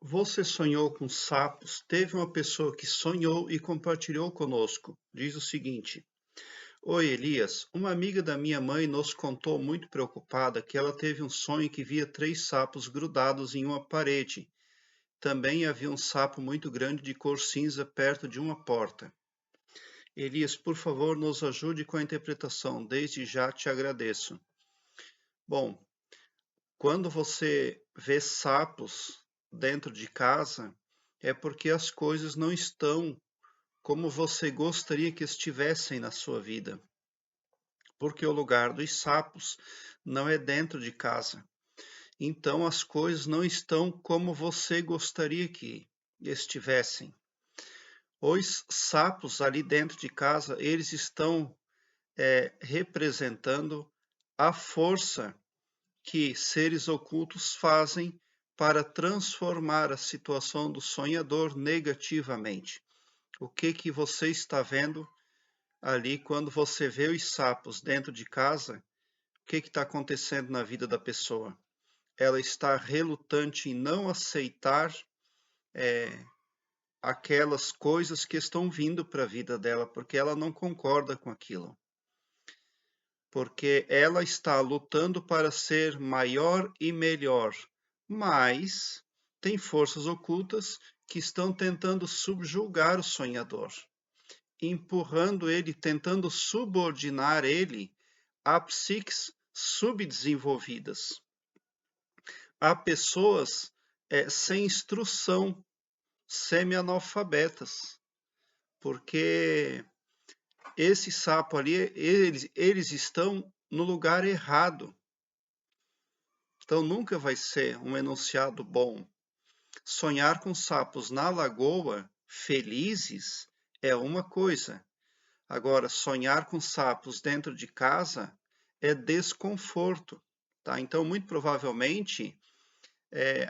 Você sonhou com sapos? Teve uma pessoa que sonhou e compartilhou conosco. Diz o seguinte: Oi, Elias. Uma amiga da minha mãe nos contou muito preocupada que ela teve um sonho que via três sapos grudados em uma parede. Também havia um sapo muito grande de cor cinza perto de uma porta. Elias, por favor, nos ajude com a interpretação. Desde já te agradeço. Bom, quando você vê sapos dentro de casa, é porque as coisas não estão como você gostaria que estivessem na sua vida, porque o lugar dos sapos não é dentro de casa. Então as coisas não estão como você gostaria que estivessem. Os sapos ali dentro de casa, eles estão representando a força que seres ocultos fazem para transformar a situação do sonhador negativamente. O que você está vendo ali quando você vê os sapos dentro de casa? O que está acontecendo na vida da pessoa? Ela está relutante em não aceitar aquelas coisas que estão vindo para a vida dela, porque ela não concorda com aquilo. Porque ela está lutando para ser maior e melhor, mas tem forças ocultas que estão tentando subjugar o sonhador, empurrando ele, tentando subordinar ele a psiques subdesenvolvidas. Há pessoas sem instrução, semi-analfabetas, porque esse sapo ali, eles estão no lugar errado. Então nunca vai ser um enunciado bom. Sonhar com sapos na lagoa, felizes, é uma coisa. Agora, sonhar com sapos dentro de casa é desconforto. Tá? Então, muito provavelmente,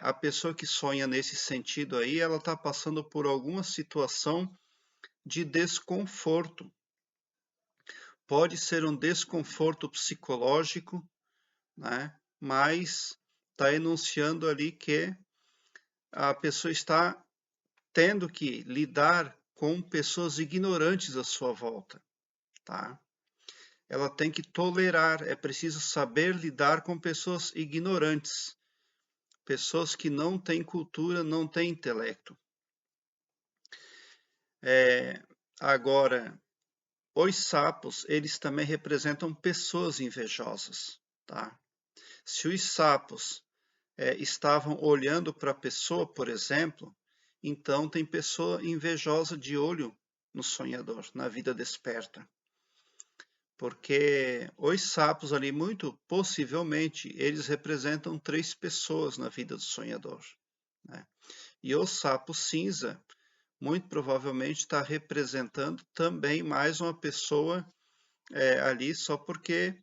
a pessoa que sonha nesse sentido aí, ela está passando por alguma situação de desconforto. Pode ser um desconforto psicológico, né? Mas está enunciando ali que a pessoa está tendo que lidar com pessoas ignorantes à sua volta, tá? Ela tem que tolerar, é preciso saber lidar com pessoas ignorantes, pessoas que não têm cultura, não têm intelecto. Agora, os sapos, eles também representam pessoas invejosas, tá? Se os sapos estavam olhando para a pessoa, por exemplo, então tem pessoa invejosa de olho no sonhador, na vida desperta. Porque os sapos ali, muito possivelmente, eles representam três pessoas na vida do sonhador. Né? E o sapo cinza, muito provavelmente, está representando também mais uma pessoa ali, só porque,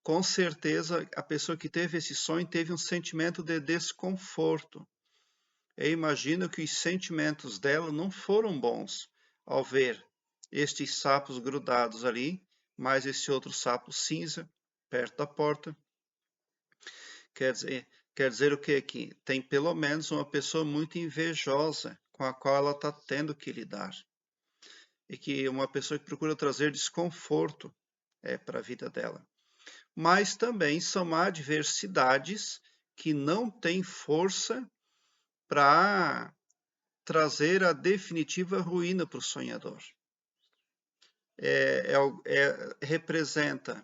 com certeza, a pessoa que teve esse sonho teve um sentimento de desconforto. Eu imagino que os sentimentos dela não foram bons ao ver estes sapos grudados ali, mais esse outro sapo cinza perto da porta. Quer dizer o que aqui? Tem pelo menos uma pessoa muito invejosa com a qual ela está tendo que lidar. E que uma pessoa que procura trazer desconforto para a vida dela. Mas também são adversidades que não têm força para trazer a definitiva ruína para o sonhador. Representa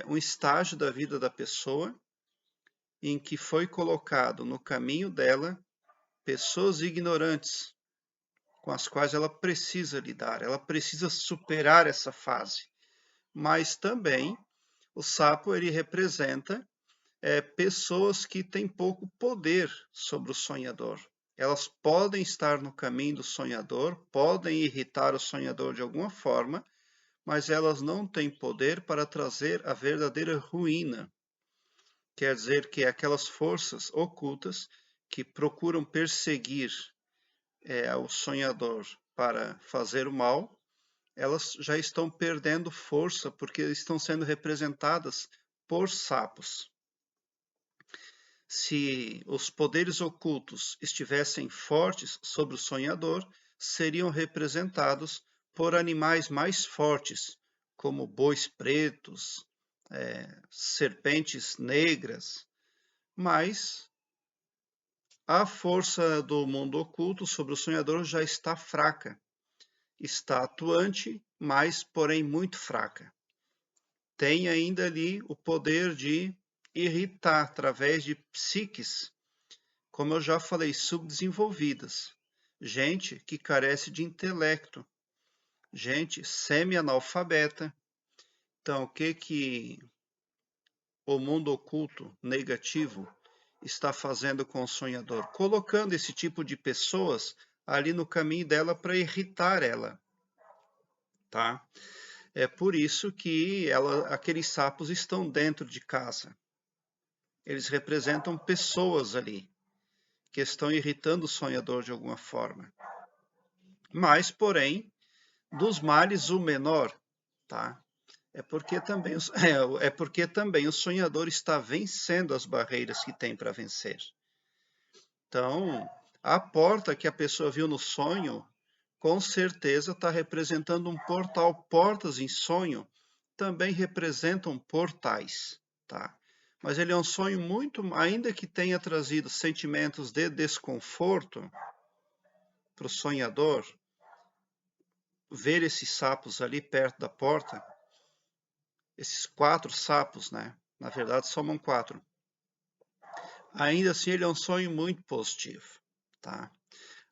um estágio da vida da pessoa em que foi colocado no caminho dela pessoas ignorantes com as quais ela precisa lidar, ela precisa superar essa fase. Mas também o sapo ele representa pessoas que têm pouco poder sobre o sonhador. Elas podem estar no caminho do sonhador, podem irritar o sonhador de alguma forma, mas elas não têm poder para trazer a verdadeira ruína. Quer dizer que aquelas forças ocultas que procuram perseguir o sonhador para fazer o mal, elas já estão perdendo força porque estão sendo representadas por sapos. Se os poderes ocultos estivessem fortes sobre o sonhador, seriam representados por animais mais fortes, como bois pretos, serpentes negras, mas a força do mundo oculto sobre o sonhador já está fraca, está atuante, mas porém muito fraca. Tem ainda ali o poder de irritar através de psiques, como eu já falei, subdesenvolvidas. Gente que carece de intelecto, gente semi-analfabeta. Então, o que o mundo oculto negativo está fazendo com o sonhador? Colocando esse tipo de pessoas ali no caminho dela para irritar ela, tá? É por isso que aqueles sapos estão dentro de casa. Eles representam pessoas ali que estão irritando o sonhador de alguma forma. Mas, porém, dos males o menor, tá? É porque também o sonhador está vencendo as barreiras que tem para vencer. Então, a porta que a pessoa viu no sonho, com certeza está representando um portal. Portas em sonho também representam portais, tá? Mas ele é um sonho muito, ainda que tenha trazido sentimentos de desconforto para o sonhador, ver esses sapos ali perto da porta, esses 4 sapos, né? Na verdade, somam 4. Ainda assim, ele é um sonho muito positivo, tá?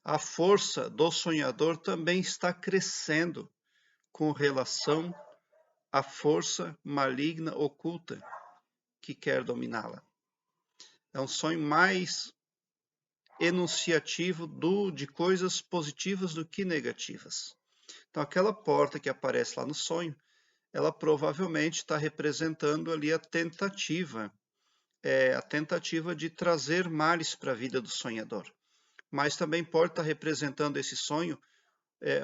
A força do sonhador também está crescendo com relação à força maligna oculta que quer dominá-la. É um sonho mais enunciativo de coisas positivas do que negativas. Então, aquela porta que aparece lá no sonho, ela provavelmente está representando ali a tentativa de trazer males para a vida do sonhador. Mas também pode estar representando esse sonho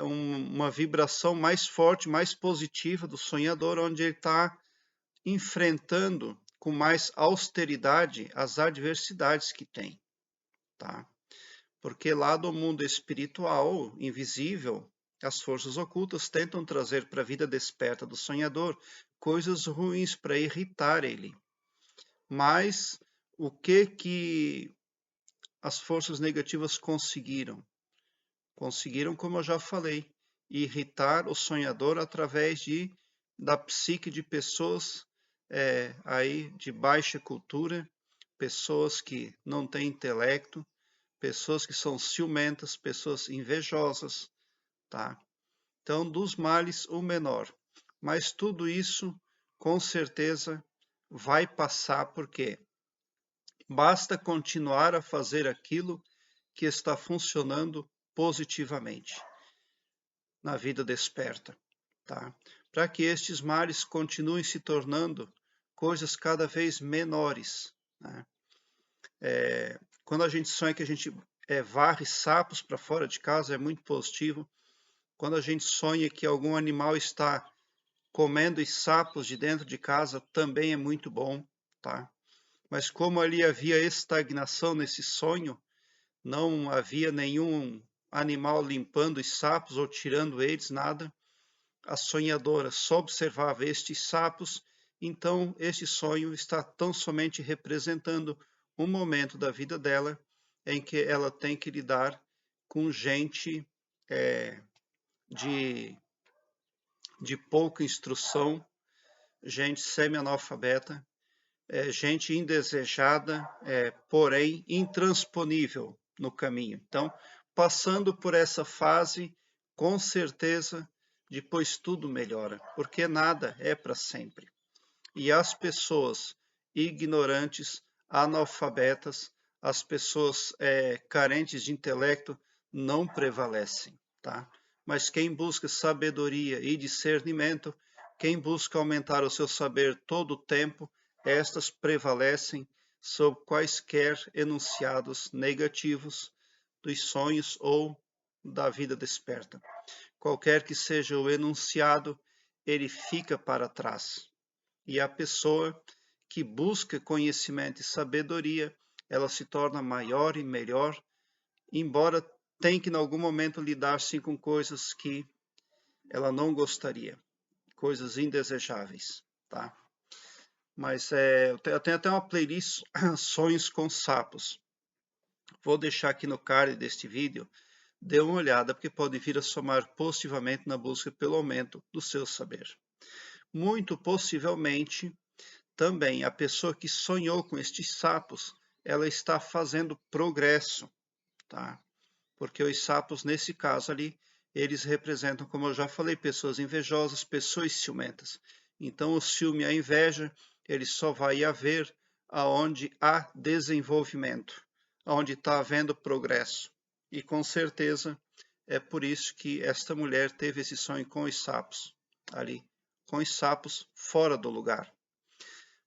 uma vibração mais forte, mais positiva do sonhador, onde ele está enfrentando com mais austeridade as adversidades que tem, tá? Porque lá do mundo espiritual, invisível, as forças ocultas tentam trazer para a vida desperta do sonhador coisas ruins para irritar ele. Mas o que as forças negativas conseguiram? Conseguiram, como eu já falei, irritar o sonhador através da psique de pessoas aí de baixa cultura, pessoas que não têm intelecto, pessoas que são ciumentas, pessoas invejosas, tá? Então, dos males, o menor. Mas tudo isso, com certeza, vai passar, porque basta continuar a fazer aquilo que está funcionando positivamente na vida desperta, tá? Para que estes males continuem se tornando coisas cada vez menores, né? Quando a gente sonha que a gente varre sapos para fora de casa, é muito positivo. Quando a gente sonha que algum animal está comendo os sapos de dentro de casa, também é muito bom, tá? Mas como ali havia estagnação nesse sonho, não havia nenhum animal limpando os sapos ou tirando eles, nada. A sonhadora só observava estes sapos, então este sonho está tão somente representando um momento da vida dela em que ela tem que lidar com gente de pouca instrução, gente semi-analfabeta, gente indesejada, porém intransponível no caminho. Então, passando por essa fase, com certeza, depois tudo melhora, porque nada é para sempre. E as pessoas ignorantes, analfabetas, as pessoas carentes de intelecto não prevalecem, tá? Mas quem busca sabedoria e discernimento, quem busca aumentar o seu saber todo o tempo, estas prevalecem sobre quaisquer enunciados negativos dos sonhos ou da vida desperta. Qualquer que seja o enunciado, ele fica para trás. E a pessoa que busca conhecimento e sabedoria, ela se torna maior e melhor, embora tenha que em algum momento lidar sim com coisas que ela não gostaria, coisas indesejáveis, tá? Mas eu tenho até uma playlist Sonhos com Sapos. Vou deixar aqui no card deste vídeo. Dê uma olhada, porque pode vir a somar positivamente na busca pelo aumento do seu saber. Muito possivelmente, também a pessoa que sonhou com estes sapos, ela está fazendo progresso, tá? Porque os sapos, nesse caso ali, eles representam, como eu já falei, pessoas invejosas, pessoas ciumentas. Então, o ciúme e a inveja, ele só vai haver aonde há desenvolvimento, aonde está havendo progresso. E com certeza é por isso que esta mulher teve esse sonho com os sapos ali, com os sapos fora do lugar.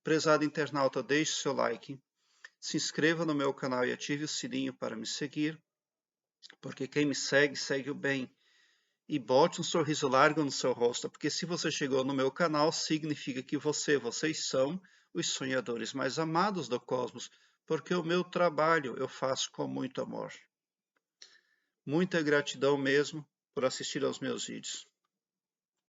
Prezado internauta, deixe seu like, se inscreva no meu canal e ative o sininho para me seguir, porque quem me segue, segue o bem. E bote um sorriso largo no seu rosto, porque se você chegou no meu canal, significa que vocês são os sonhadores mais amados do cosmos, porque o meu trabalho eu faço com muito amor. Muita gratidão mesmo por assistir aos meus vídeos.